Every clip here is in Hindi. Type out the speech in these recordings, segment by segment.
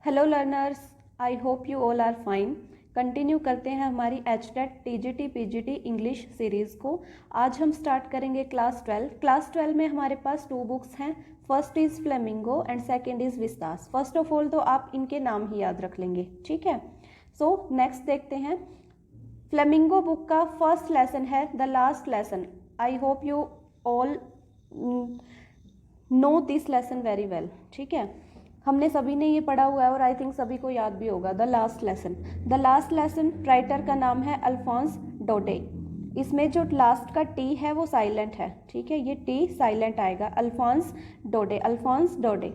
Hello learners, I hope you all are fine. Continue करते हैं हमारी HTET TGT PGT English series को। आज हम स्टार्ट करेंगे क्लास 12। क्लास 12 में हमारे पास 2 बुक्स हैं। First is flamingo and second is Vistas. First of all तो आप इनके नाम ही याद रख लेंगे, ठीक है। सो नेक्स्ट देखते हैं। फ्लेमिंगो बुक का फर्स्ट लेसन है the last lesson. I hope you all know this lesson very well, ठीक है। हमने सभी ने ये पढ़ा हुआ है और आई थिंक सभी को याद भी होगा। The last lesson, the last lesson writer का नाम है अल्फोंस डोडे। इसमें जो लास्ट का टी है वो साइलेंट है, ठीक है, ये टी साइलेंट आएगा। अल्फोंस डोडे, अल्फोंस डोडे।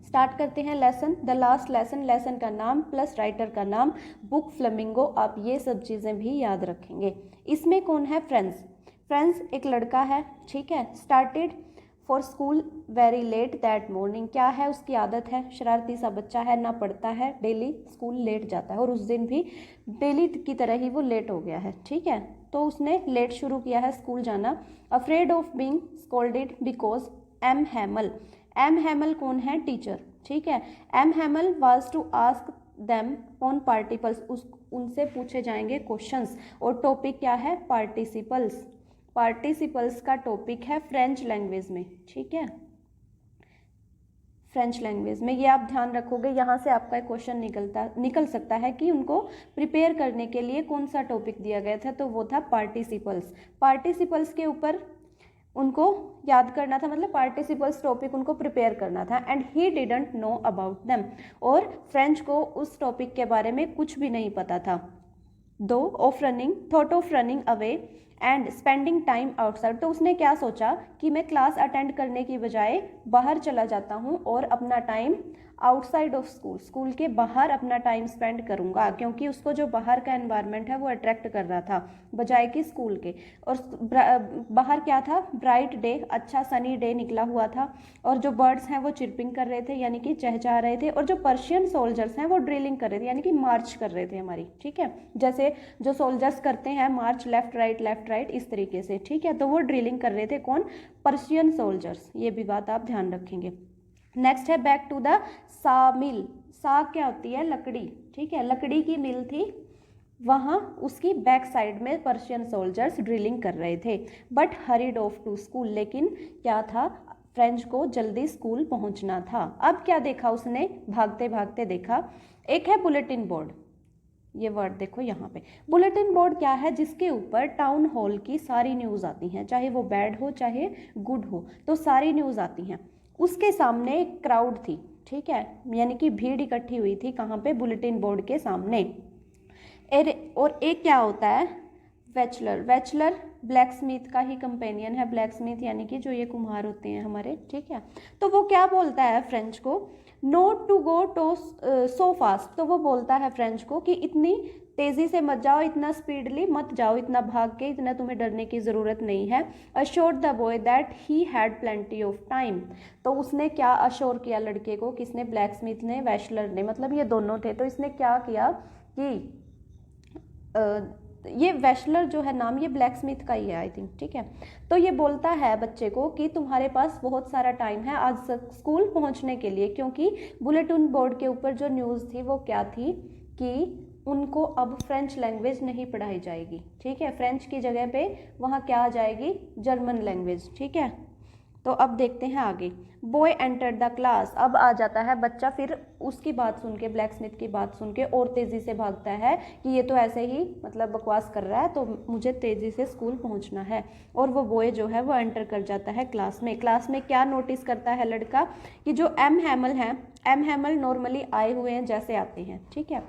स्टार्ट करते हैं lesson. The last lesson, lesson का नाम प्लस राइटर का नाम, बुक फ्लेमिंगो। आप ये सब चीज़ें भी याद रखेंगे। इसमें कौन है? फ्रेंड्स। फ्रेंड्स एक लड़का है, ठीक है। Started for school very let that morning. क्या है उसकी आदत है? शरारती सा बच्चा है, ना पढ़ता है, डेली स्कूल लेट जाता है और उस दिन भी डेली की तरह ही वो लेट हो गया है, ठीक है। तो उसने लेट शुरू किया है स्कूल जाना। Afraid of being scolded because M Hamel. M Hamel कौन है? टीचर, ठीक है। M Hamel was to ask them on particles. उनसे पूछे जाएंगे क्वेश्चंस और टॉपिक क्या है? पार्टिसिपल्स। पार्टिसिपल्स का टॉपिक है फ्रेंच लैंग्वेज में, ठीक है। फ्रेंच लैंग्वेज में ये आप ध्यान रखोगे। यहाँ से आपका एक क्वेश्चन निकल सकता है कि उनको प्रिपेयर करने के लिए कौन सा टॉपिक दिया गया था, तो वो था पार्टिसिपल्स। पार्टिसिपल्स के ऊपर उनको याद करना था, मतलब पार्टिसिपल्स टॉपिक उनको प्रिपेयर करना था। And he didn't know about them. और फ्रेंच को उस टॉपिक के बारे में कुछ भी नहीं पता था। दो of running, thought of running away and spending time outside. तो उसने क्या सोचा कि मैं क्लास अटेंड करने की बजाय बाहर चला जाता हूँ और अपना time outside of school, school के बाहर अपना टाइम स्पेंड करूँगा, क्योंकि उसको जो बाहर का एनवायरनमेंट है वो अट्रैक्ट कर रहा था बजाय कि स्कूल के। और बाहर क्या था? ब्राइट डे, अच्छा सनी डे निकला हुआ था और जो बर्ड्स हैं वो चिरपिंग कर रहे थे, यानी कि चहचहा रहे थे। और जो पर्शियन सोल्जर्स हैं वो ड्रिलिंग कर रहे थे, यानी कि मार्च कर रहे थे हमारी, ठीक है। जैसे जो सोल्जर्स करते हैं मार्च, लेफ्ट राइट इस तरीके से, ठीक है। तो वो ड्रिलिंग कर रहे थे। कौन? Persian soldiers. ये भी बात आप ध्यान रखेंगे। नेक्स्ट है बैक टू द सा मिल। सा क्या होती है? लकड़ी, ठीक है। लकड़ी की मिल थी, वहाँ उसकी बैक साइड में पर्शियन सोल्जर्स ड्रिलिंग कर रहे थे। But hurried off to school, लेकिन क्या था? फ्रेंच को जल्दी स्कूल पहुंचना था। अब क्या देखा उसने? भागते भागते देखा एक है बुलेटिन बोर्ड। ये वर्ड देखो यहाँ पे। बुलेटिन बोर्ड क्या है? जिसके ऊपर टाउन हॉल की सारी न्यूज़ आती हैं, चाहे वो बैड हो चाहे गुड हो, तो सारी न्यूज़ आती हैं। उसके सामने एक क्राउड थी, ठीक है, यानी कि भीड़ इकट्ठी हुई थी। कहाँ पे? बुलेटिन बोर्ड के सामने। और एक क्या होता है? वेचलर। वेचलर ब्लैक स्मिथ का ही कंपेनियन है। ब्लैक स्मिथ यानी कि जो ये कुम्हार होते हैं हमारे, ठीक है। तो वो क्या बोलता है फ्रेंच को? Not to go too so fast. तो वो बोलता है फ्रेंच को कि इतनी तेज़ी से मत जाओ, इतना स्पीडली मत जाओ, इतना भाग के, इतना तुम्हें डरने की ज़रूरत नहीं है। Assure the boy that he had plenty of time. तो उसने क्या अश्योर किया लड़के को? किसने? ब्लैक स्मिथ ने, वेशलर ने, मतलब ये दोनों थे। तो इसने क्या किया कि ये वेशलर जो है नाम, ये ब्लैक स्मिथ का ही है आई थिंक, ठीक है। तो ये बोलता है बच्चे को कि तुम्हारे पास बहुत सारा टाइम है आज स्कूल पहुंचने के लिए, क्योंकि बुलेटिन बोर्ड के ऊपर जो न्यूज़ थी वो क्या थी कि उनको अब फ्रेंच लैंग्वेज नहीं पढ़ाई जाएगी, ठीक है। फ्रेंच की जगह पे वहाँ क्या आ जाएगी? जर्मन लैंग्वेज, ठीक है। तो अब देखते हैं आगे। Boy enter the class. अब आ जाता है बच्चा, फिर उसकी बात सुन के, ब्लैक स्मिथ की बात सुन के और तेज़ी से भागता है कि ये तो ऐसे ही मतलब बकवास कर रहा है, तो मुझे तेज़ी से स्कूल पहुंचना है। और वो बॉय जो है वो एंटर कर जाता है क्लास में। क्लास में क्या नोटिस करता है लड़का कि जो एम हैमल हैं, एम हैमल नॉर्मली आए हुए हैं जैसे आते हैं, ठीक है।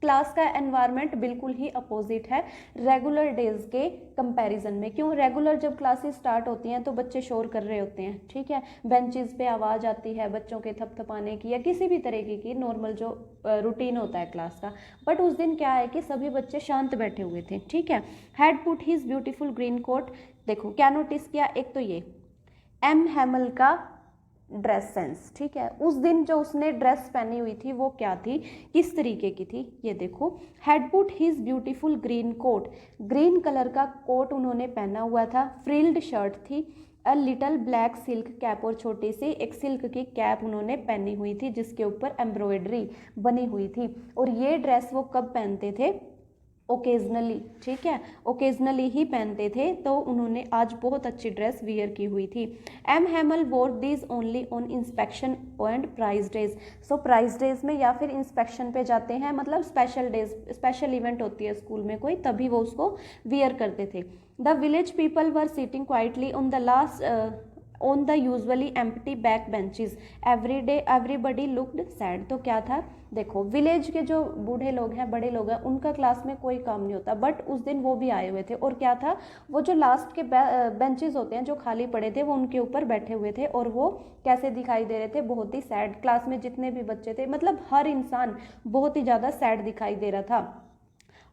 क्लास का एनवायरनमेंट बिल्कुल ही अपोजिट है रेगुलर डेज के कंपैरिजन में। क्यों? रेगुलर जब क्लासेस स्टार्ट होती हैं तो बच्चे शोर कर रहे होते हैं, ठीक है। बेंचेस पे आवाज़ आती है बच्चों के थपथपाने की या किसी भी तरीके की नॉर्मल जो रूटीन होता है क्लास का। बट उस दिन क्या है कि सभी बच्चे शांत बैठे हुए थे, ठीक है। Had put his beautiful green coat. देखो क्या नोटिस किया? एक तो ये एम हैमल का ड्रेस सेंस, ठीक है। उस दिन जो उसने ड्रेस पहनी हुई थी वो क्या थी, किस तरीके की थी? ये देखो, had put his beautiful green coat. Green colour का कोट उन्होंने पहना हुआ था। फ्रिल्ड शर्ट थी, a little black silk cap, और छोटी सी एक सिल्क की कैप उन्होंने पहनी हुई थी जिसके ऊपर एम्ब्रॉयडरी बनी हुई थी। और ये ड्रेस वो कब पहनते थे? ओकेजनली, ठीक है, ओकेजनली ही पहनते थे। तो उन्होंने आज बहुत अच्छी ड्रेस वियर की हुई थी। M Hamel wore this only on inspection and prize days. So prize days में या फिर इंस्पेक्शन पे जाते हैं, मतलब स्पेशल डेज, स्पेशल इवेंट होती है स्कूल में कोई, तभी वो उसको वियर करते थे। The village people were sitting quietly on the last on the usually empty back benches every day everybody looked sad. तो क्या था, देखो विलेज के जो बूढ़े लोग हैं, बड़े लोग हैं, उनका क्लास में कोई काम नहीं होता, बट उस दिन वो भी आए हुए थे। और क्या था, वो जो लास्ट के बेंचेस होते हैं जो खाली पड़े थे, वो उनके ऊपर बैठे हुए थे। और वो कैसे दिखाई दे रहे थे? बहुत ही सैड। क्लास में जितने भी बच्चे थे, मतलब हर इंसान बहुत ही ज़्यादा सैड दिखाई दे रहा था।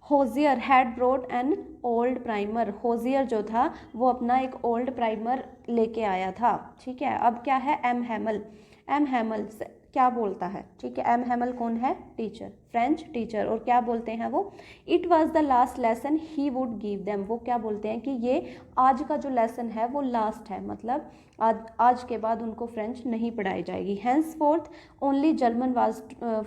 Hauser had brought an old primer. Hauser जो था वो अपना एक ओल्ड प्राइमर लेके आया था, ठीक है। अब क्या है, एम हैमल। एम हैमल क्या बोलता है, ठीक है। एम हैमल कौन है? Teacher, French teacher. और क्या बोलते हैं वो? It was the last lesson he would give them. वो क्या बोलते हैं कि ये आज का जो लेसन है वो लास्ट है, मतलब आज के बाद उनको फ्रेंच नहीं पढ़ाई जाएगी। Henceforth only German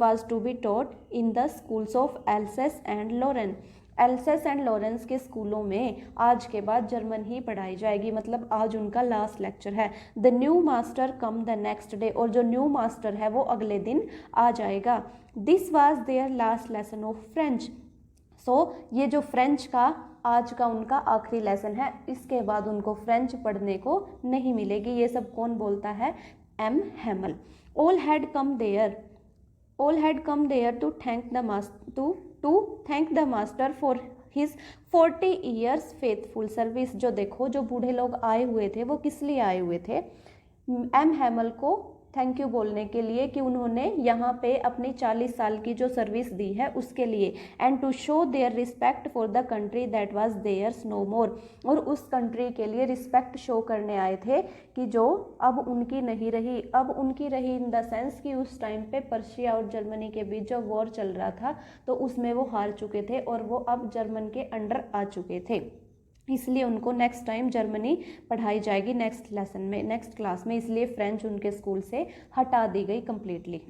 was to be taught in the schools of Alsace and Lorraine. Alsace and Lorraine के स्कूलों में आज के बाद जर्मन ही पढ़ाई जाएगी, मतलब आज उनका लास्ट लेक्चर है। The new master come the next day. और जो न्यू मास्टर है वो अगले दिन आ जाएगा। This was their last lesson of French. So ये जो फ्रेंच का आज का उनका आखिरी लेसन है, इसके बाद उनको फ्रेंच पढ़ने को नहीं मिलेगी। ये सब कौन बोलता है? M Hamel. All had come there, all had come there to thank the master for his 40 years faithful service। जो देखो, जो बूढ़े लोग आए हुए थे वो किस लिए आए हुए थे? एम हैमल को थैंक यू बोलने के लिए कि उन्होंने यहाँ पे अपनी 40 साल की जो सर्विस दी है उसके लिए। And to show their respect for the country that was theirs no more. और उस कंट्री के लिए रिस्पेक्ट शो करने आए थे कि जो अब उनकी नहीं रही। अब उनकी रही इन द सेंस कि उस टाइम पे पर्शिया और जर्मनी के बीच जो वॉर चल रहा था तो उसमें वो हार चुके थे और वो अब जर्मन के अंडर आ चुके थे, इसलिए उनको नेक्स्ट टाइम जर्मनी पढ़ाई जाएगी नेक्स्ट लेसन में, नेक्स्ट क्लास में। इसलिए फ्रेंच उनके स्कूल से हटा दी गई कम्प्लीटली।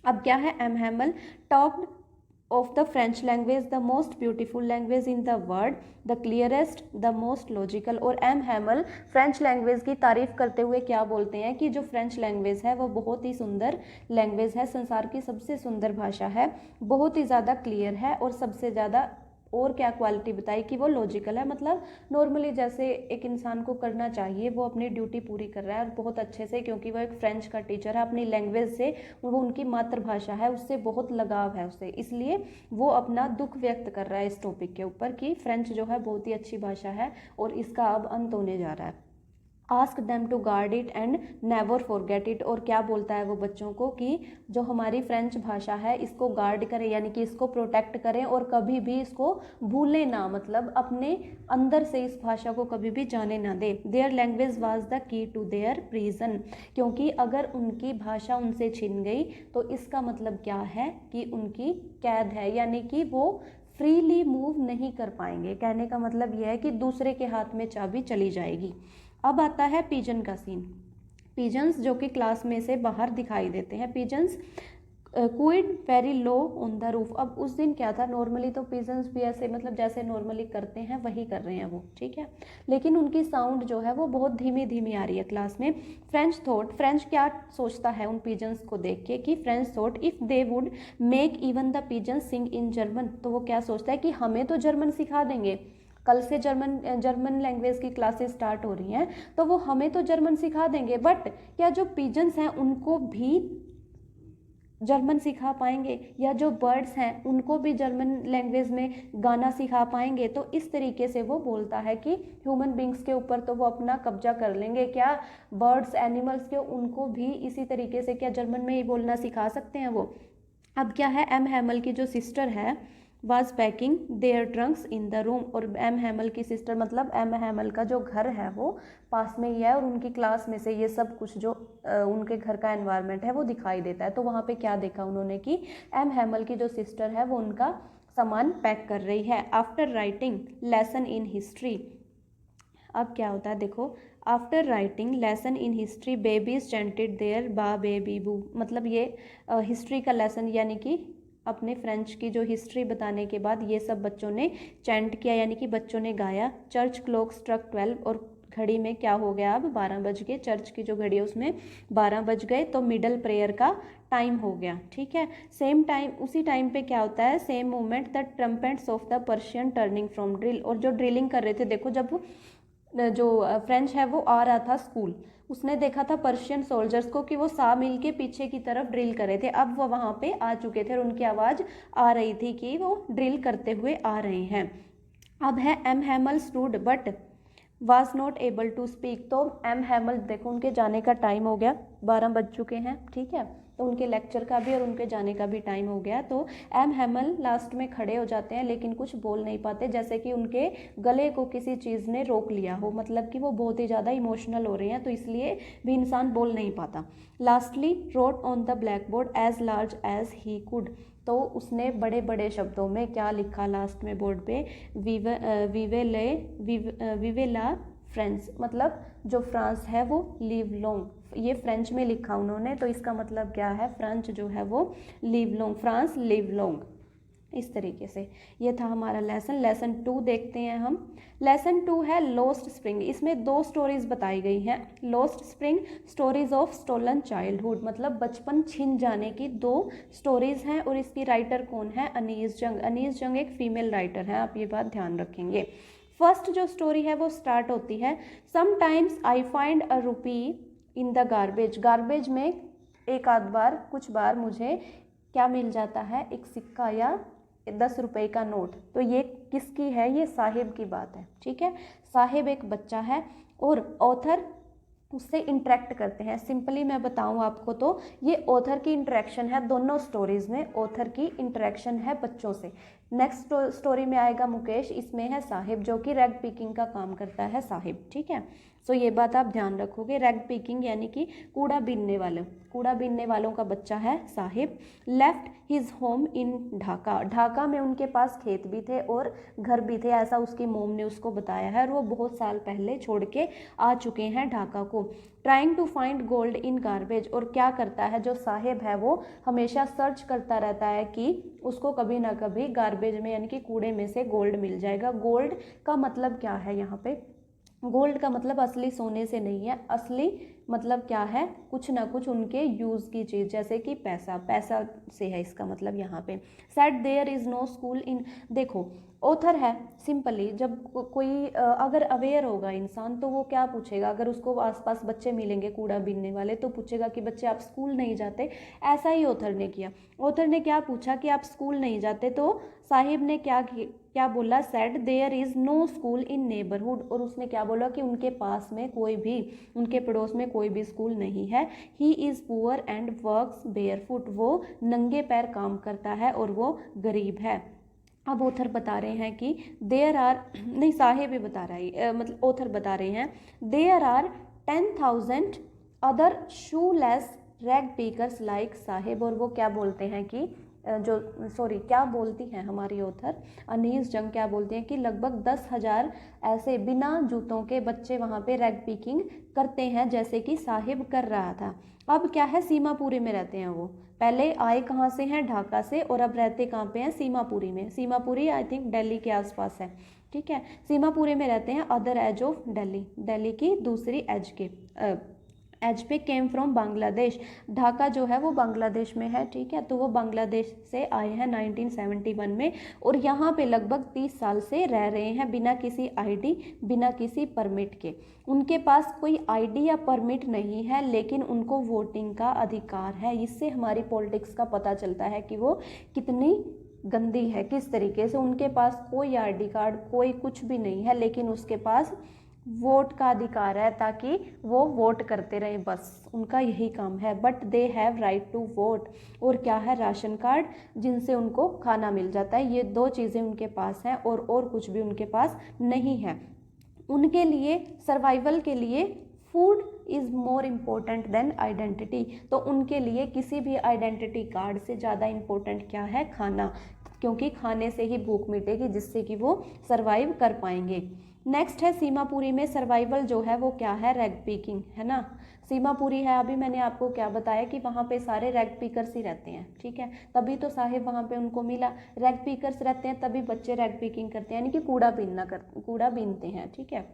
अब क्या है, M Hamel talked of the French language the most beautiful language in the world, the clearest, the most logical. और एम हैमल फ्रेंच लैंग्वेज की तारीफ करते हुए क्या बोलते हैं कि जो फ्रेंच लैंग्वेज है वो बहुत ही सुंदर लैंग्वेज है, संसार की सबसे सुंदर भाषा है, बहुत ही ज़्यादा क्लियर है और सबसे ज़्यादा और क्या क्वालिटी बताई कि वो लॉजिकल है। मतलब नॉर्मली जैसे एक इंसान को करना चाहिए वो अपनी ड्यूटी पूरी कर रहा है और बहुत अच्छे से, क्योंकि वो एक फ्रेंच का टीचर है, अपनी लैंग्वेज से, वो उनकी मातृभाषा है, उससे बहुत लगाव है उससे, इसलिए वो अपना दुख व्यक्त कर रहा है इस टॉपिक के ऊपर कि फ्रेंच जो है बहुत ही अच्छी भाषा है और इसका अब अंत होने जा रहा है। Ask them to guard it and never forget it. और क्या बोलता है वो बच्चों को कि जो हमारी फ्रेंच भाषा है इसको गार्ड करें, यानी कि इसको प्रोटेक्ट करें और कभी भी इसको भूलें ना, मतलब अपने अंदर से इस भाषा को कभी भी जाने ना दे। Their language was the key to their prison. क्योंकि अगर उनकी भाषा उनसे छिन गई तो इसका मतलब क्या है कि उनकी कैद है, यानी कि वो फ्रीली मूव नहीं कर पाएंगे। कहने का मतलब यह है कि दूसरे के हाथ में चाबी चली जाएगी। अब आता है पिजन का सीन। पिजन्स जो कि क्लास में से बाहर दिखाई देते हैं। Pigeons cooed very low on the roof. अब उस दिन क्या था, नॉर्मली तो पिजन्स भी ऐसे मतलब जैसे नॉर्मली करते हैं वही कर रहे हैं वो, ठीक है, लेकिन उनकी साउंड जो है वो बहुत धीमी धीमी आ रही है क्लास में। फ्रेंच थॉट, फ्रेंच क्या सोचता है उन पिजन्स को देख के कि French thought if they would make even the pigeons sing in German. तो वो क्या सोचता है कि हमें तो जर्मन सिखा देंगे, कल से जर्मन लैंग्वेज की क्लासेस स्टार्ट हो रही हैं, तो वो हमें तो जर्मन सिखा देंगे, बट क्या जो पिजन्स हैं उनको भी जर्मन सिखा पाएंगे, या जो बर्ड्स हैं उनको भी जर्मन लैंग्वेज में गाना सिखा पाएंगे? तो इस तरीके से वो बोलता है कि ह्यूमन बींग्स के ऊपर तो वो अपना कब्जा कर लेंगे, क्या बर्ड्स एनिमल्स के उनको भी इसी तरीके से क्या जर्मन में ही बोलना सिखा सकते हैं वो? अब क्या है, एम हैमल की जो सिस्टर है was packing their trunks in the room. और एम हैमल की सिस्टर मतलब एम हैमल का जो घर है वो पास में ही है और उनकी क्लास में से ये सब कुछ जो उनके घर का एनवायरनमेंट है वो दिखाई देता है। तो वहाँ पे क्या देखा उन्होंने कि एम हैमल की जो सिस्टर है वो उनका सामान पैक कर रही है। After writing lesson in history. अब क्या होता है देखो, after writing lesson in history babies chanted their ba be bi bu, मतलब ये हिस्ट्री का लेसन यानी कि अपने फ्रेंच की जो हिस्ट्री बताने के बाद ये सब बच्चों ने चैंट किया यानी कि बच्चों ने गाया। चर्च क्लॉक स्ट्रक 12 और घड़ी में क्या हो गया, अब 12 बज गए। चर्च की जो घड़ी है उसमें 12 बज गए, तो मिडल प्रेयर का टाइम हो गया। ठीक है, सेम टाइम, उसी टाइम पे क्या होता है, same moment the trumpets of the Persian turning from drill, और जो ड्रिलिंग कर रहे थे, देखो जब जो फ्रेंच है वो आ रहा था स्कूल, उसने देखा था पर्शियन सोल्जर्स को कि वो सा मिल के पीछे की तरफ ड्रिल कर रहे थे। अब वो वहाँ पे आ चुके थे और उनकी आवाज़ आ रही थी कि वो ड्रिल करते हुए आ रहे हैं। अब है M Hamel stood but was not able to speak, तो एम हैमल देखो उनके जाने का टाइम हो गया, 12 बज चुके हैं। ठीक है, तो उनके लेक्चर का भी और उनके जाने का भी टाइम हो गया। तो एम हैमल लास्ट में खड़े हो जाते हैं लेकिन कुछ बोल नहीं पाते, जैसे कि उनके गले को किसी चीज़ ने रोक लिया हो, मतलब कि वो बहुत ही ज़्यादा इमोशनल हो रही हैं, तो इसलिए भी इंसान बोल नहीं पाता। Lastly wrote on the blackboard as large as he could, तो उसने बड़े बड़े शब्दों में क्या लिखा लास्ट में बोर्ड पे, विवे ला फ्रांस, मतलब जो फ्रांस है वो लिव लॉन्ग, ये फ्रेंच में लिखा उन्होंने, तो इसका मतलब क्या है, फ्रेंच जो है वो live long, France live long. इस तरीके से ये था हमारा लेसन 2 देखते हैं हम। लेसन 2 है लॉस्ट स्प्रिंग, इसमें 2 स्टोरीज बताई गई हैं। Lost spring stories of stolen childhood, मतलब बचपन छिन जाने की 2 स्टोरीज हैं, और इसकी राइटर कौन है, अनीस जंग। अनीस जंग एक फीमेल राइटर है, आप ये बात ध्यान रखेंगे। फर्स्ट जो स्टोरी है वो स्टार्ट होती है, समटाइम्स आई फाइंड अ रूपी इन द गार्बेज, गार्बेज में एक आध बार, कुछ बार मुझे क्या मिल जाता है, एक सिक्का या 10 रुपए का नोट। तो ये किसकी है, ये साहिब की बात है। ठीक है, साहिब एक बच्चा है और ऑथर उससे इंटरेक्ट करते हैं। सिंपली मैं बताऊं आपको तो ये ऑथर की इंटरेक्शन है, दोनों स्टोरीज में ऑथर की इंटरेक्शन है बच्चों से। नेक्स्ट स्टोरी में आएगा मुकेश, इसमें है साहिब जो कि रैग पिकिंग का काम करता है साहिब। ठीक है, सो ये बात आप ध्यान रखोगे, रैग पिकिंग यानी कि कूड़ा बीनने वालों का बच्चा है Sahib. Left his home in Dhaka, Dhaka में उनके पास खेत भी थे और घर भी थे, ऐसा उसकी मोम ने उसको बताया है, और वो बहुत साल पहले छोड़ के आ चुके हैं ढाका को। Trying to find gold in garbage, और क्या करता है जो साहिब है वो हमेशा सर्च करता रहता है कि उसको कभी ना कभी गार्बेज में यानी कि कूड़े में से गोल्ड मिल जाएगा। गोल्ड का मतलब क्या है यहाँ पे, गोल्ड का मतलब असली सोने से नहीं है, असली मतलब क्या है, कुछ ना कुछ उनके यूज़ की चीज़, जैसे कि पैसा से है इसका मतलब यहाँ पे। Said there is no school in, देखो ऑथर है, सिंपली जब कोई अगर अवेयर होगा इंसान तो वो क्या पूछेगा, अगर उसको आसपास बच्चे मिलेंगे कूड़ा बीनने वाले तो पूछेगा कि बच्चे आप स्कूल नहीं जाते। ऐसा ही ऑथर ने किया, ऑथर ने क्या पूछा कि आप स्कूल नहीं जाते, तो साहिब ने क्या बोला, said there is no school in neighbourhood, और उसने क्या बोला कि उनके पास में कोई भी, उनके पड़ोस में कोई भी स्कूल नहीं है। He is poor and works barefoot, वो नंगे पैर काम करता है और वो गरीब है। अब ऑथर बता रहे हैं कि देयर आर, नहीं साहिब भी बता रहा है, मतलब ऑथर बता रहे हैं, there are 10,000 other shoeless rag pickers like Saheb, और वो क्या बोलते हैं कि क्या बोलती हैं हमारी ऑथर अनीस जंग, क्या बोलती हैं कि लगभग 10,000 ऐसे बिना जूतों के बच्चे वहाँ पे रैग पिकिंग करते हैं जैसे कि साहिब कर रहा था। अब क्या है, सीमापुरी में रहते हैं वो, पहले आए कहाँ से हैं, ढाका से, और अब रहते कहाँ पे हैं, सीमापुरी में। सीमापुरी आई थिंक दिल्ली के आसपास है। ठीक है, सीमापुरी में रहते हैं, other edge of Delhi, Delhi की दूसरी एज के एज पे। केम फ्रॉम बांग्लादेश, ढाका जो है वो बांग्लादेश में है। ठीक है, तो वो बांग्लादेश से आए हैं 1971 में, और यहाँ पे लगभग 30 साल से रह रहे हैं बिना किसी आईडी, बिना किसी परमिट के। उनके पास कोई आईडी या परमिट नहीं है, लेकिन उनको वोटिंग का अधिकार है। इससे हमारी पॉलिटिक्स का पता चलता है कि वो कितनी गंदी है, किस तरीके से। उनके पास कोई आईडी कार्ड, कोई कुछ भी नहीं है, लेकिन उसके पास वोट का अधिकार है ताकि वो वोट करते रहें, बस उनका यही काम है। But they have right to vote, और क्या है, राशन कार्ड जिनसे उनको खाना मिल जाता है। ये 2 चीज़ें उनके पास हैं और कुछ भी उनके पास नहीं है। उनके लिए सर्वाइवल के लिए food is more important than identity, तो उनके लिए किसी भी आइडेंटिटी कार्ड से ज़्यादा इम्पोर्टेंट क्या है, खाना, क्योंकि खाने से ही भूख मिटेगी जिससे कि वो सर्वाइव कर पाएंगे। नेक्स्ट है सीमापुरी में सर्वाइवल जो है वो क्या है, रैग पिकिंग, है ना। सीमापुरी है, अभी मैंने आपको क्या बताया कि वहाँ पे सारे रैग पिकर्स ही रहते हैं, ठीक है, तभी तो साहिब वहाँ पे उनको मिला। रैग पिकर्स रहते हैं तभी बच्चे रैग पिकिंग करते हैं, यानी कि कूड़ा बीनते हैं, ठीक है।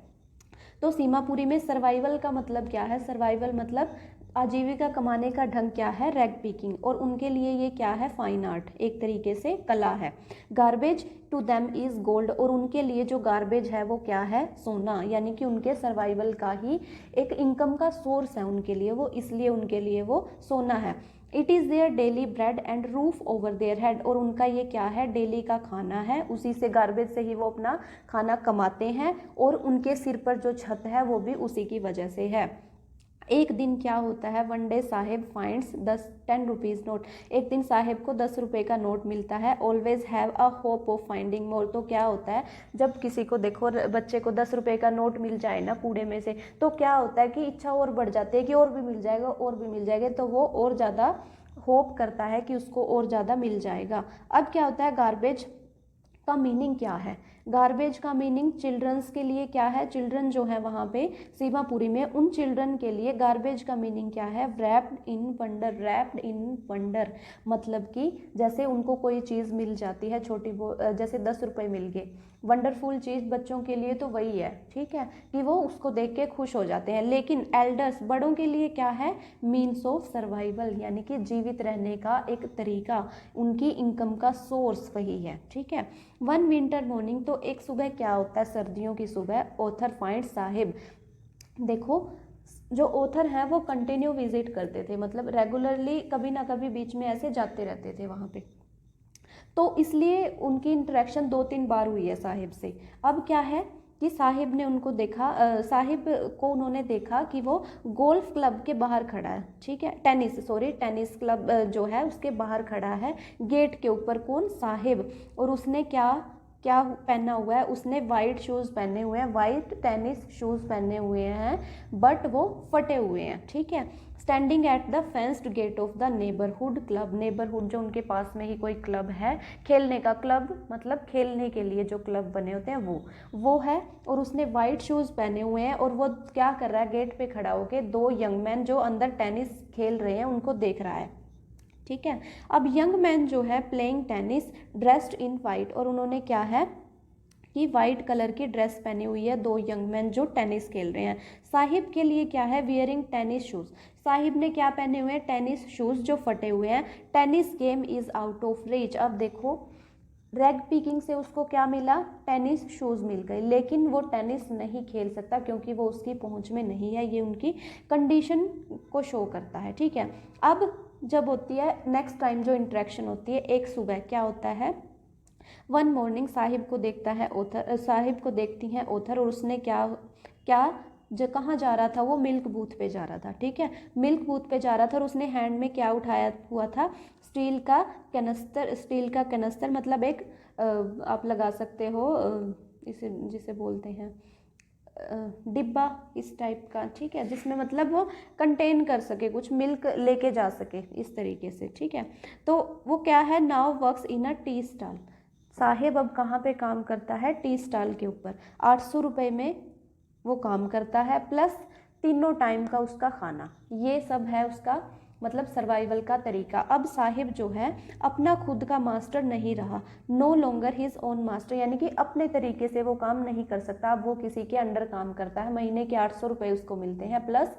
तो सीमापुरी में सर्वाइवल का मतलब क्या है, सर्वाइवल मतलब आजीविका कमाने का ढंग क्या है, रैग पिकिंग, और उनके लिए ये क्या है, फाइन आर्ट, एक तरीके से कला है। Garbage to them is gold, और उनके लिए जो गार्बेज है वो क्या है, सोना, यानी कि उनके सर्वाइवल का ही एक इनकम का सोर्स है उनके लिए वो, इसलिए उनके लिए वो सोना है। It is their daily bread and roof over their head, और उनका ये क्या है, डेली का खाना है, उसी से गार्बेज से ही वो अपना खाना कमाते हैं, और उनके सिर पर जो छत है वो भी उसी की वजह से है। एक दिन क्या होता है, one day Sahib finds 10 rupees note, एक दिन साहिब को 10 रुपये का नोट मिलता है। Always have a hope of finding more, तो क्या होता है, जब किसी को देखो बच्चे को 10 रुपये का नोट मिल जाए ना कूड़े में से, तो क्या होता है कि इच्छा और बढ़ जाती है कि और भी मिल जाएगा, और भी मिल जाएगा, तो वो और ज़्यादा होप करता है कि उसको और ज़्यादा मिल जाएगा। अब क्या होता है, गार्बेज का मीनिंग क्या है, गार्बेज का मीनिंग चिल्ड्रंस के लिए क्या है, चिल्ड्रन जो है वहाँ पे सीमापुरी में, उन चिल्ड्रन के लिए गार्बेज का मीनिंग क्या है, wrapped in wonder, wrapped in wonder, मतलब कि जैसे उनको कोई चीज़ मिल जाती है छोटी, जैसे 10 रुपये मिल गए, वंडरफुल चीज़ बच्चों के लिए तो वही है, ठीक है, कि वो उसको देख के खुश हो जाते हैं। लेकिन एल्डर्स, बड़ों के लिए क्या है, मीन्स ऑफ सर्वाइवल, यानी कि जीवित रहने का एक तरीका, उनकी इनकम का सोर्स वही है, ठीक है। वन विंटर मॉर्निंग, तो एक सुबह क्या होता है, सर्दियों की सुबह, ऑथर फाइंड साहिब, देखो जो ऑथर हैं वो कंटिन्यू विजिट करते थे, मतलब रेगुलरली कभी ना कभी बीच में ऐसे जाते रहते थे वहाँ पे, तो इसलिए उनकी इंटरेक्शन 2-3 बार हुई है साहिब से। अब क्या है कि साहिब ने उनको देखा, साहिब को उन्होंने देखा कि वो गोल्फ क्लब के बाहर खड़ा है, ठीक है, टेनिस क्लब जो है उसके बाहर खड़ा है, गेट के ऊपर, कौन, साहिब, और उसने क्या क्या पहना हुआ है, उसने वाइट शूज़ पहने हुए हैं, वाइट टेनिस शूज़ पहने हुए हैं, बट वो फटे हुए हैं, ठीक है। Standing at the fenced gate of the neighbourhood club, neighbourhood जो उनके पास में ही कोई क्लब है, खेलने का क्लब, मतलब खेलने के लिए जो क्लब बने होते हैं वो है, और उसने वाइट शूज़ पहने हुए हैं, और वो क्या कर रहा है, गेट पे खड़ा होकर 2 यंग मैन जो अंदर टेनिस खेल रहे हैं उनको देख रहा है, ठीक है। अब यंग मैन जो है playing tennis dressed in white, और उन्होंने क्या है कि वाइट कलर की ड्रेस पहनी हुई है, 2 यंग मैन जो टेनिस खेल रहे हैं। साहिब के लिए क्या है, वियरिंग टेनिस शूज़, साहिब ने क्या पहने हुए हैं, टेनिस शूज़ जो फटे हुए हैं। Tennis game is out of reach, अब देखो रैग पिकिंग से उसको क्या मिला, टेनिस शूज़ मिल गए, लेकिन वो टेनिस नहीं खेल सकता क्योंकि वो उसकी पहुंच में नहीं है, ये उनकी कंडीशन को शो करता है, ठीक है। अब जब होती है नेक्स्ट टाइम जो इंटरेक्शन होती है, एक सुबह क्या होता है, वन मॉर्निंग साहिब को देखता है ऑथर, साहिब को देखती हैं ऑथर, और उसने क्या जो कहाँ जा रहा था, वो मिल्क बूथ पे जा रहा था, ठीक है, मिल्क बूथ पे जा रहा था, और उसने हैंड में क्या उठाया हुआ था, स्टील का कैनस्टर मतलब एक आप लगा सकते हो इसे जिसे बोलते हैं डिब्बा इस टाइप का, ठीक है, जिसमें मतलब वो कंटेन कर सके, कुछ मिल्क लेके जा सके इस तरीके से, ठीक है। तो वो क्या है, now works in a tea stall, Sahib अब कहाँ पे काम करता है, टी स्टॉल के ऊपर, 800 रुपये में वो काम करता है, प्लस तीनों टाइम का उसका खाना, ये सब है उसका मतलब सर्वाइवल का तरीका। अब साहिब जो है अपना खुद का मास्टर नहीं रहा, no longer his own master, यानी कि अपने तरीके से वो काम नहीं कर सकता, अब वो किसी के अंडर काम करता है, महीने के 800 रुपये उसको मिलते हैं, प्लस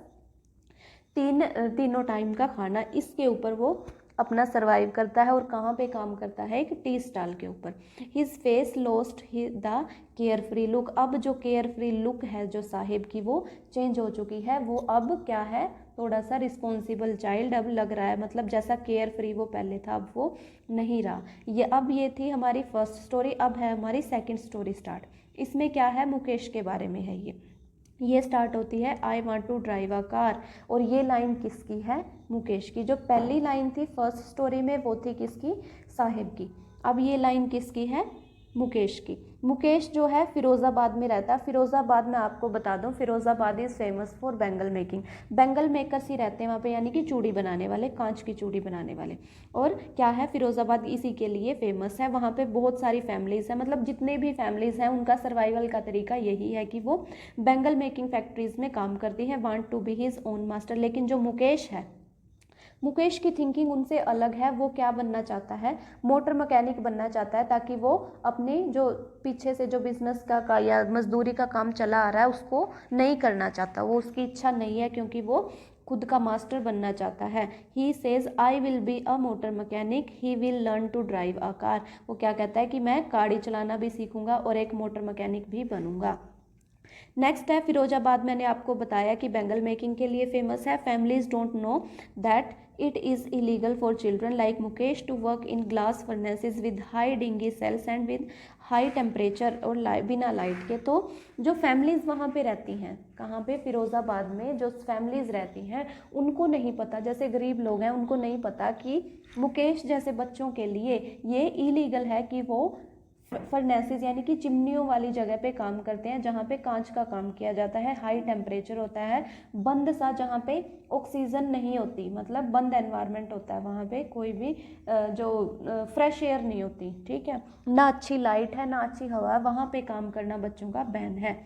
तीनों टाइम का खाना, इसके ऊपर वो अपना सर्वाइव करता है। और कहाँ पे काम करता है, एक टी स्टॉल के ऊपर। His face lost the care free look, अब जो केयर फ्री लुक है जो साहिब की वो चेंज हो चुकी है, वो अब क्या है, थोड़ा सा रिस्पॉन्सिबल चाइल्ड अब लग रहा है, मतलब जैसा केयर फ्री वो पहले था अब वो नहीं रहा। ये थी हमारी फर्स्ट स्टोरी। अब है हमारी सेकंड स्टोरी स्टार्ट। इसमें क्या है, मुकेश के बारे में है। ये स्टार्ट होती है I want to drive a car, और ये लाइन किसकी है, मुकेश की। जो पहली लाइन थी फर्स्ट स्टोरी में वो थी किसकी, साहिब की। अब ये लाइन किसकी है, मुकेश की। मुकेश जो है फिरोज़ाबाद में रहता है। फिरोज़ाबाद में आपको बता दूं, Firozabad is famous for bangle making. Bangle makers ही रहते हैं वहाँ पे, यानी कि चूड़ी बनाने वाले, कांच की चूड़ी बनाने वाले। और क्या है, फिरोज़ाबाद इसी के लिए फेमस है। वहाँ पे बहुत सारी फैमिलीज़ हैं, मतलब जितने भी फैमिलीज़ हैं उनका सर्वाइवल का तरीका यही है कि वो बैंगल मेकिंग फैक्ट्रीज़ में काम करती है, want to be his own master. लेकिन जो मुकेश है, मुकेश की थिंकिंग उनसे अलग है। वो क्या बनना चाहता है, मोटर मैकेनिक बनना चाहता है, ताकि वो अपने जो पीछे से जो बिजनेस का या मजदूरी का काम चला आ रहा है उसको नहीं करना चाहता। वो उसकी इच्छा नहीं है, क्योंकि वो खुद का मास्टर बनना चाहता है। He says I will be a motor mechanic, he will learn to drive a car. वो क्या कहता है कि मैं गाड़ी चलाना भी सीखूंगा और एक मोटर मैकेनिक भी बनूंगा। नेक्स्ट है फिरोजाबाद, मैंने आपको बताया कि बैंगल मेकिंग के लिए फेमस है। Families don't know that it is illegal for children like Mukesh to work in glass furnaces with high dingy cells and with high temperature और बिना लाइट के। तो जो फैमिलीज़ वहाँ पे रहती हैं, कहाँ पे, फिरोज़ाबाद में जो फैमिलीज़ रहती हैं उनको नहीं पता, जैसे गरीब लोग हैं उनको नहीं पता कि मुकेश जैसे बच्चों के लिए ये इलीगल है कि वो फर्नेसेस यानी कि चिमनियों वाली जगह पे काम करते हैं, जहाँ पे कांच का काम किया जाता है, हाई टेम्परेचर होता है, बंद सा, जहाँ पे ऑक्सीजन नहीं होती, मतलब बंद एनवायरनमेंट होता है, वहाँ पे कोई भी जो फ्रेश एयर नहीं होती, ठीक है, ना अच्छी लाइट है ना अच्छी हवा है, वहाँ पे काम करना बच्चों का बैन है।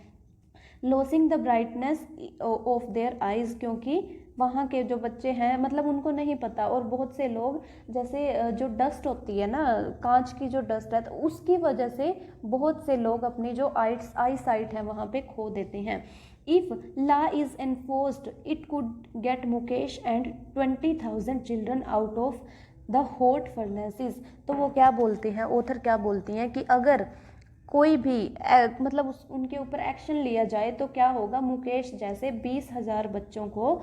Losing the brightness of their eyes, क्योंकि वहाँ के जो बच्चे हैं मतलब उनको नहीं पता, और बहुत से लोग जैसे जो डस्ट होती है ना, कांच की जो डस्ट है, तो उसकी वजह से बहुत से लोग अपनी जो आई साइट है वहाँ पे खो देते हैं। If law is enforced it could get Mukesh and 20,000 children out of the hot furnaces. तो वो क्या बोलते हैं, ऑथर क्या बोलती हैं कि अगर कोई भी मतलब उनके ऊपर एक्शन लिया जाए तो क्या होगा, मुकेश जैसे 20,000 बच्चों को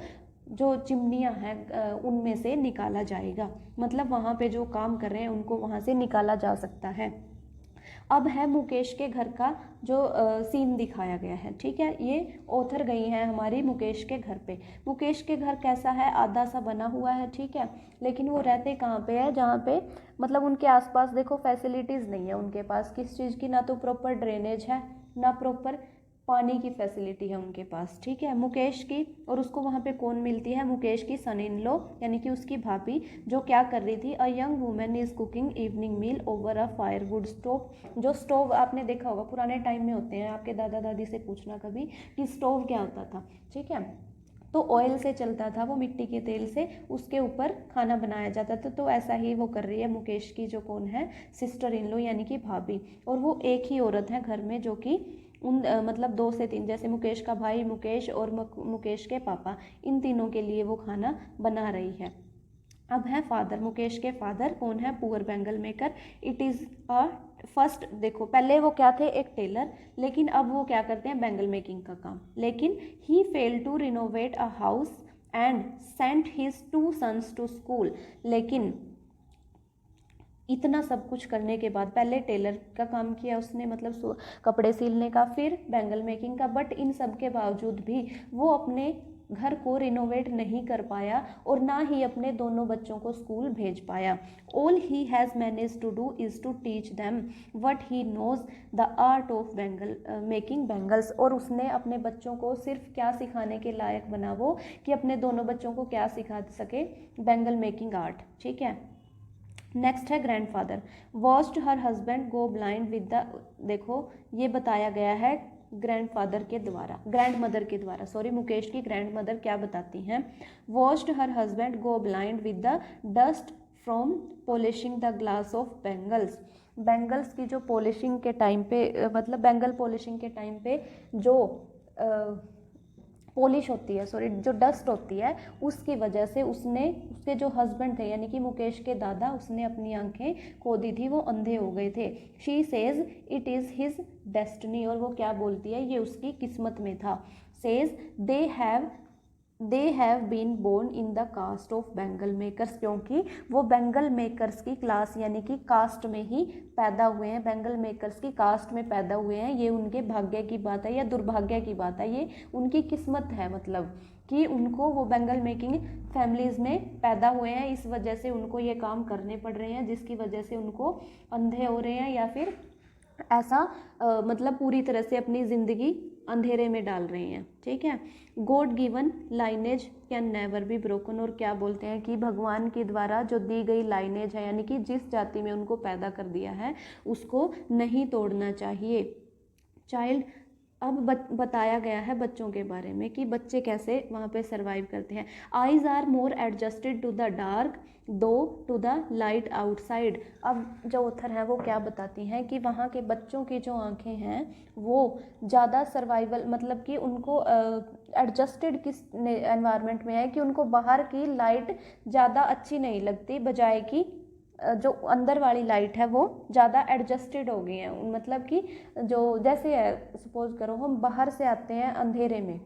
जो चिमनियां हैं उनमें से निकाला जाएगा, मतलब वहाँ पे जो काम कर रहे हैं उनको वहाँ से निकाला जा सकता है। अब है मुकेश के घर का जो सीन दिखाया गया है, ठीक है, ये ऑथर गई हैं हमारी मुकेश के घर पे। मुकेश के घर कैसा है, आधा सा बना हुआ है, ठीक है, लेकिन वो रहते कहाँ पे है, जहाँ पे मतलब उनके आसपास देखो फैसिलिटीज़ नहीं है उनके पास, किस चीज़ की, ना तो प्रॉपर ड्रेनेज है ना प्रॉपर पानी की फैसिलिटी है उनके पास, ठीक है, मुकेश की। और उसको वहाँ पे कौन मिलती है, मुकेश की सन इन लॉ यानी कि उसकी भाभी, जो क्या कर रही थी, a young women is cooking evening meal over a firewood stove. जो स्टोव आपने देखा होगा पुराने टाइम में होते हैं, आपके दादा दादी से पूछना कभी कि स्टोव क्या होता था, ठीक है, तो ऑयल से चलता था वो, मिट्टी के तेल से, उसके ऊपर खाना बनाया जाता था। तो ऐसा ही वो कर रही है मुकेश की जो कौन है, सिस्टर इन लॉ यानी कि भाभी। और वो एक ही औरत है घर में जो कि उन मतलब 2 से 3, जैसे मुकेश का भाई मुकेश और मुकेश के पापा, इन तीनों के लिए वो खाना बना रही है। अब है फादर, मुकेश के फादर कौन है, poor bangle maker. It is a first, देखो पहले वो क्या थे, एक टेलर, लेकिन अब वो क्या करते हैं, बैंगल मेकिंग का काम। लेकिन he fail to renovate a house and sent his 2 sons to school. लेकिन इतना सब कुछ करने के बाद, पहले टेलर का काम किया उसने, मतलब कपड़े सिलने का, फिर बैंगल मेकिंग का, बट इन सब के बावजूद भी वो अपने घर को रिनोवेट नहीं कर पाया और ना ही अपने दोनों बच्चों को स्कूल भेज पाया। All he has manage to do is to teach them what he knows the art of bangle making bangles. और उसने अपने बच्चों को सिर्फ क्या सिखाने के लायक बना वो, कि अपने दोनों बच्चों को क्या सिखा सके, बैंगल मेकिंग आर्ट, ठीक है। नेक्स्ट है grandfather, watched her husband go blind with the, देखो ये बताया गया है ग्रैंडफादर के द्वारा, ग्रैंड मदर के द्वारा, सॉरी, मुकेश की ग्रैंड मदर क्या बताती हैं, watched her husband go blind with the dust from polishing the glass of bangles. Bangles की जो पॉलिशिंग के टाइम पे, मतलब बैंगल पॉलिशिंग के टाइम पे जो पॉलिश होती है, सॉरी, जो डस्ट होती है, उसकी वजह से उसने, उसके जो हस्बैंड थे यानी कि मुकेश के दादा, उसने अपनी आंखें खो दी थी, वो अंधे हो गए थे। She says it is his destiny, और वो क्या बोलती है, ये उसकी किस्मत में था। Says they have been born in the caste of bangle makers, क्योंकि वो बैंगल मेकर्स की क्लास यानी कि कास्ट में ही पैदा हुए हैं, बैंगल मेकर्स की कास्ट में पैदा हुए हैं। ये उनके भाग्य की बात है या दुर्भाग्य की बात है, ये उनकी किस्मत है, मतलब कि उनको वो बैंगल मेकिंग फैमिलीज़ में पैदा हुए हैं, इस वजह से उनको ये काम करने पड़ रहे हैं, जिसकी वजह से उनको अंधे हो रहे हैं या फिर ऐसा मतलब पूरी तरह से अपनी ज़िंदगी अंधेरे में डाल रहे हैं, ठीक है। God given lineage can never be broken, और क्या बोलते हैं कि भगवान के द्वारा जो दी गई लाइनेज है, यानी कि जिस जाति में उनको पैदा कर दिया है उसको नहीं तोड़ना चाहिए। चाइल्ड, अब बताया गया है बच्चों के बारे में कि बच्चे कैसे वहाँ पे सरवाइव करते हैं। Eyes are more adjusted to the dark though to the light outside. अब जो ऑथर हैं वो क्या बताती हैं कि वहाँ के बच्चों की जो आंखें हैं वो ज़्यादा सर्वाइवल, मतलब कि उनको एडजस्टेड किस एनवायरनमेंट में है कि उनको बाहर की लाइट ज़्यादा अच्छी नहीं लगती, बजाय कि जो अंदर वाली लाइट है वो ज़्यादा एडजस्टेड हो गई है। मतलब कि जो जैसे है, सपोज करो हम बाहर से आते हैं अंधेरे में,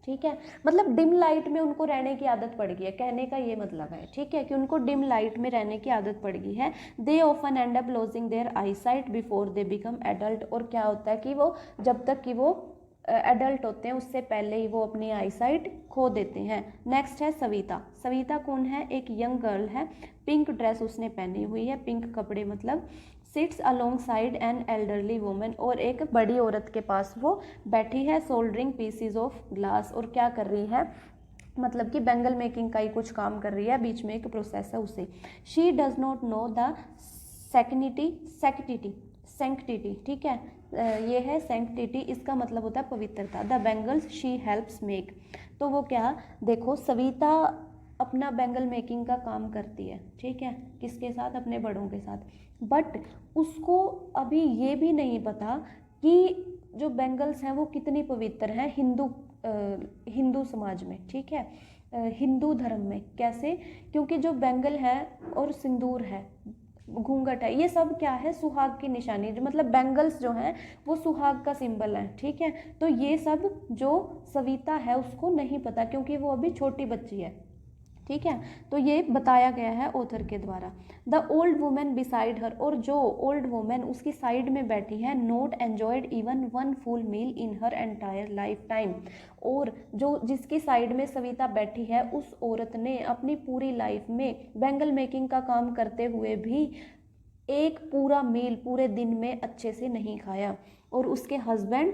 ठीक है, मतलब डिम लाइट में उनको रहने की आदत पड़ गई है, कहने का ये मतलब है, ठीक है, कि उनको डिम लाइट में रहने की आदत पड़ गई है। They often end up losing their eyesight before they become adult, और क्या होता है कि वो जब तक कि वो एडल्ट होते हैं उससे पहले ही वो अपनी आई साइट खो देते हैं। नेक्स्ट है सविता। सविता कौन है? एक यंग गर्ल है, पिंक ड्रेस उसने पहनी हुई है, पिंक कपड़े मतलब, sits alongside an elderly woman, और एक बड़ी औरत के पास वो बैठी है, सोल्डरिंग पीसीज ऑफ ग्लास, और क्या कर रही है, मतलब कि बैंगल मेकिंग का ही कुछ काम कर रही है, बीच में एक प्रोसेस है उसे। She does not know the sanctity, ठीक है, ये है सैंक्टिटी, इसका मतलब होता है पवित्रता। The bangles she helps make, तो वो क्या, देखो सविता अपना बैंगल मेकिंग का काम करती है, ठीक है, किसके साथ? अपने बड़ों के साथ, बट उसको अभी ये भी नहीं पता कि जो बैंगल्स हैं वो कितनी पवित्र हैं हिंदू समाज में, ठीक है, हिंदू धर्म में। कैसे? क्योंकि जो बैंगल है और सिंदूर है, घूंघट है, ये सब क्या है? सुहाग की निशानी, जो मतलब बैंगल्स जो हैं वो सुहाग का सिंबल है, ठीक है। तो ये सब जो सविता है उसको नहीं पता, क्योंकि वो अभी छोटी बच्ची है, ठीक है। तो ये बताया गया है ऑथर के द्वारा। The old women beside her, और जो ओल्ड वुमेन उसकी साइड में बैठी है, not enjoyed even one full meal in her entire lifetime, और जो जिसकी साइड में सविता बैठी है उस औरत ने अपनी पूरी लाइफ में बैंगल मेकिंग का काम करते हुए भी एक पूरा मील पूरे दिन में अच्छे से नहीं खाया। और उसके हस्बैंड,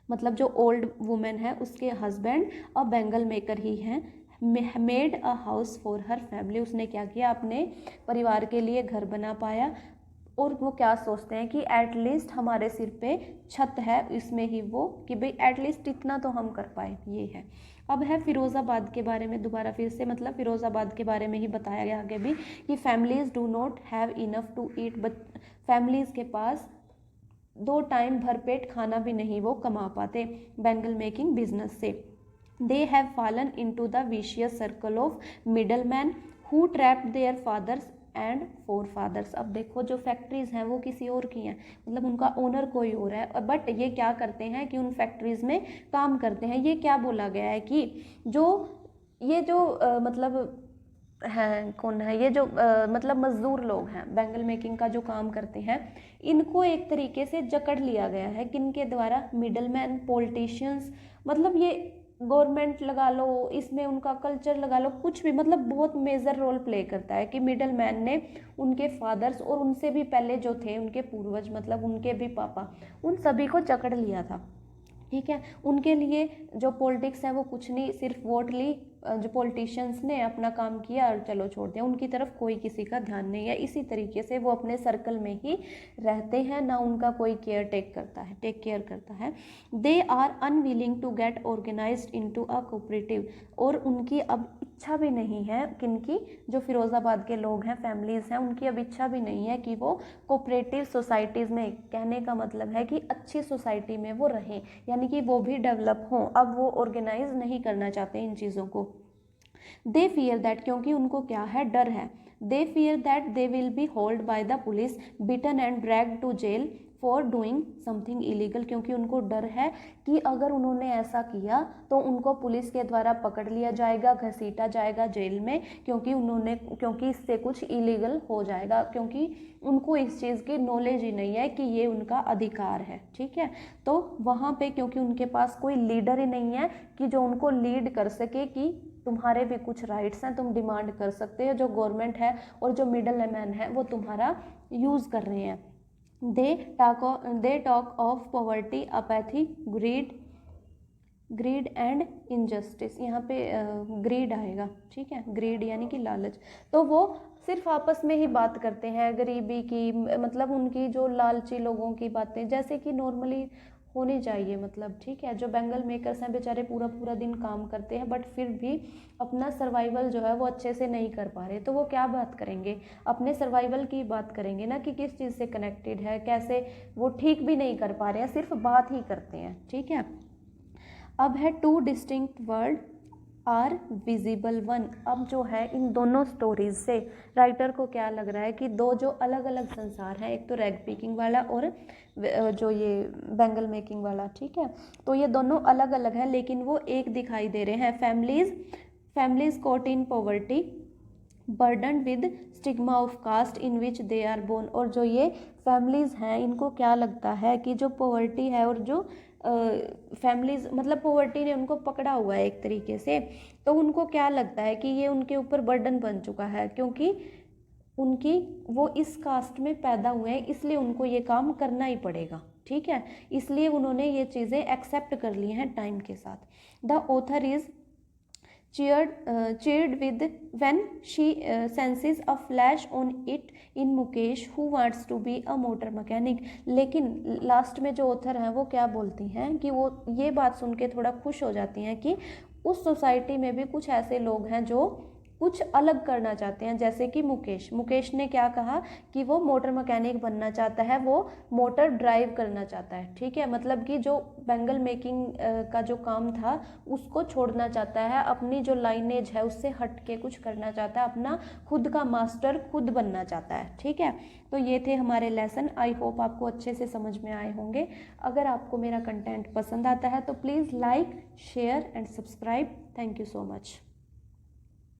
मतलब जो ओल्ड वुमेन है उसके हस्बैंड अ बैंगल मेकर ही हैं, made a house for her family, उसने क्या किया, अपने परिवार के लिए घर बना पाया। और वो क्या सोचते हैं कि एटलीस्ट हमारे सिर पे छत है, इसमें ही वो कि भाई एटलीस्ट इतना तो हम कर पाए, ये है। अब है फिरोज़ाबाद के बारे में, दोबारा फिर से मतलब फिरोज़ाबाद के बारे में ही बताया गया आगे भी कि families do not have enough to eat, but families के पास 2 टाइम भरपेट खाना भी नहीं वो कमा पाते बैंगल मेकिंग बिजनेस से। They have fallen into the vicious circle of middlemen who trapped their fathers and forefathers। अब देखो जो फैक्ट्रीज हैं वो किसी और की हैं, मतलब उनका ओनर कोई और है, बट ये क्या करते हैं कि उन फैक्ट्रीज में काम करते हैं। ये क्या बोला गया है कि ये जो मतलब हैं, कौन है ये जो मतलब मजदूर लोग हैं बैंगल मेकिंग का जो काम करते हैं, इनको एक तरीके से जकड़ लिया गया है, किनके द्वारा? मिडलमैन, पॉलिटिशियंस, मतलब ये गवर्नमेंट लगा लो, इसमें उनका कल्चर लगा लो, कुछ भी, मतलब बहुत मेजर रोल प्ले करता है कि मिडल मैन ने उनके फादर्स और उनसे भी पहले जो थे उनके पूर्वज, मतलब उनके भी पापा, उन सभी को जकड़ लिया था, ठीक है। उनके लिए जो पॉलिटिक्स है वो कुछ नहीं, सिर्फ वोट ली, जो पॉलिटिशियंस ने अपना काम किया और चलो छोड़ दिया, उनकी तरफ कोई किसी का ध्यान नहीं है। इसी तरीके से वो अपने सर्कल में ही रहते हैं, ना उनका कोई टेक केयर करता है। They are unwilling to get organised into a cooperative, और उनकी अब इच्छा भी नहीं है, किनकी? जो फिरोज़ाबाद के लोग हैं, फैमिलीज़ हैं, उनकी अब इच्छा भी नहीं है कि वो कोऑपरेटिव सोसाइटीज़ में, कहने का मतलब है कि अच्छी सोसाइटी में वो रहें, यानी कि वो भी डेवलप हों। अब वो ऑर्गेनाइज नहीं करना चाहते इन चीज़ों को। दे फियर दैट, क्योंकि उनको क्या है? डर है। They fear that they will be hold by the police, beaten and dragged to jail for doing something illegal, क्योंकि उनको डर है कि अगर उन्होंने ऐसा किया तो उनको पुलिस के द्वारा पकड़ लिया जाएगा, घसीटा जाएगा जेल में, क्योंकि इससे कुछ इलीगल हो जाएगा, क्योंकि उनको इस चीज़ की नॉलेज ही नहीं है कि ये उनका अधिकार है, ठीक है। तो वहाँ पे क्योंकि उनके पास कोई लीडर ही नहीं है कि जो उनको लीड कर सके कि तुम्हारे भी कुछ राइट्स हैं, तुम डिमांड कर सकते हो, जो गवर्नमेंट है और जो मिडल मैन है वो तुम्हारा यूज़ कर रहे हैं। They talk of poverty, apathy, grid and injustice. यहाँ पे ग्रीड आएगा, ठीक है, ग्रीड यानी कि लालच। तो वो सिर्फ आपस में ही बात करते हैं गरीबी की, मतलब उनकी जो लालची लोगों की बातें, जैसे कि नॉर्मली होनी चाहिए, मतलब ठीक है। जो बेंगल मेकर्स हैं बेचारे पूरा पूरा दिन काम करते हैं, बट फिर भी अपना सर्वाइवल जो है वो अच्छे से नहीं कर पा रहे, तो वो क्या बात करेंगे, अपने सर्वाइवल की बात करेंगे ना, कि किस चीज़ से कनेक्टेड है, कैसे वो ठीक भी नहीं कर पा रहे हैं, सिर्फ बात ही करते हैं, ठीक है। अब है two distinct world are visible one. अब जो है इन दोनों स्टोरीज से राइटर को क्या लग रहा है कि दो जो अलग अलग संसार हैं, एक तो रैग पिकिंग वाला और जो ये बेंगल मेकिंग वाला, ठीक है, तो ये दोनों अलग अलग हैं लेकिन वो एक दिखाई दे रहे हैं। Families caught in poverty, burden with stigma of caste in which they are born. और जो ये फैमिलीज़ हैं इनको क्या लगता है कि जो पॉवर्टी है और जो फैमिलीज़, मतलब पॉवर्टी ने उनको पकड़ा हुआ है एक तरीके से, तो उनको क्या लगता है कि ये उनके ऊपर बर्डन बन चुका है, क्योंकि उनकी वो इस कास्ट में पैदा हुए हैं, इसलिए उनको ये काम करना ही पड़ेगा, ठीक है, इसलिए उन्होंने ये चीज़ें एक्सेप्ट कर ली हैं टाइम के साथ। The author is cheered with when she senses a flash on it in Mukesh who wants to be a motor mechanic। लेकिन लास्ट में जो ऑथर हैं वो क्या बोलती हैं कि वो ये बात सुन के थोड़ा खुश हो जाती हैं कि उस सोसाइटी में भी कुछ ऐसे लोग हैं जो कुछ अलग करना चाहते हैं, जैसे कि मुकेश ने क्या कहा कि वो मोटर मैकेनिक बनना चाहता है, वो मोटर ड्राइव करना चाहता है, ठीक है, मतलब कि जो बेंगल मेकिंग का जो काम था उसको छोड़ना चाहता है, अपनी जो लाइनेज है उससे हट के कुछ करना चाहता है, अपना खुद का मास्टर खुद बनना चाहता है, ठीक है। तो ये थे हमारे लेसन, आई होप आपको अच्छे से समझ में आए होंगे। अगर आपको मेरा कंटेंट पसंद आता है तो please like, share and subscribe. Thank you so much.